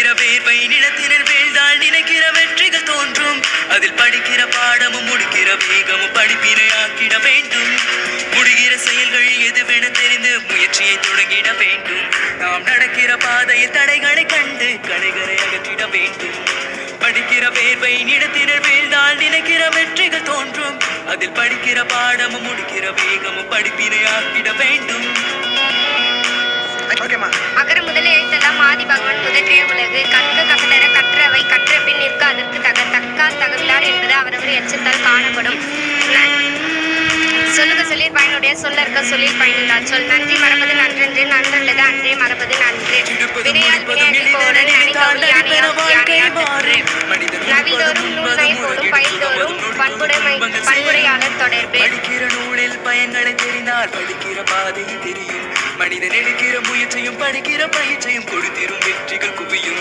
படிக்கிற வேர்வை நிலத்தினில் வீழ்ந்தால் நினைக்கிற வெற்றிகள் தோன்றும். அதில் படிக்கிற பாடமும் முடிக்கிற வேகமும் படிப்பினை ஆக்கிட வேண்டும். முடிகிற செயல்கள் எதுவென தெரிந்து முயற்சியை தொடங்கிட வேண்டும். நாம் நடக்கிற பாதையில் தடைகளை கண்டு களைகளை அகற்றிட வேண்டும். படிக்கிற வேர்வை நிலத்தினில் வீழ்ந்தால் நினைக்கிற வெற்றிகள் தோன்றும். அதில் படிக்கிற பாடமும் முடிக்கிற வேகமும் படிப்பினை ஆக்கிட வேண்டும். அகர முதல எழுத்தெல்லாம் ஆதி பகவான் முதற்றிய உலகு. கற்க கசடர கற்றவை கற்ற பின் நிற்க அதற்கு தக்கால் தகவிலார் என்பது அவரவர் எச்சத்தால் காணப்படும். சொல்லுக சொல்லில் பயனுடைய சொல்லற்க சொல்லில் பயனில்லார் சொல். நன்றி மறப்பது நன்றென்று நன்றல்லது அன்றே மறப்பது நன்று. வினையால் வினையாட்டி போல நனிதோடு யானையார் பெற்று. நவிதோறும் நூல் நை போடும் பயில்தோறும் பண்புடையாளர் தொடர்பு. படிக்கிற நூலில் பயன்களை தெரிந்தால் படிக்கிற பாதை தெரியும். மனிதன் எடுக்கிற முயற்சியும் படிக்கிற பயிற்சியும் கொடுத்திரும் வெற்றிகள் குவியும்.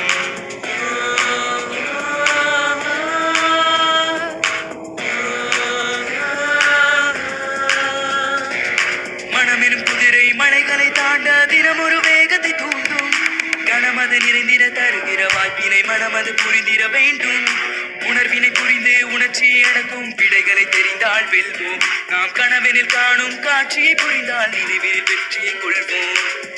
மனமெனும் குதிரை மலைகளை தாண்ட தினம் ஒரு வேகத்தை தூண்டும். கனமது நிறைந்திட தருகிற வாய்ப்பினை மனமது புரிந்திட வேண்டும். உணர்வினை புரிந்து உணர்ச்சியை அடக்கும் விடைகளை தெரிந்தால் வெல்வோம். நாம் கனவெனில் காணும் காட்சியை புரிந்தால் நினைவில் வெற்றியை கொள்வோம்.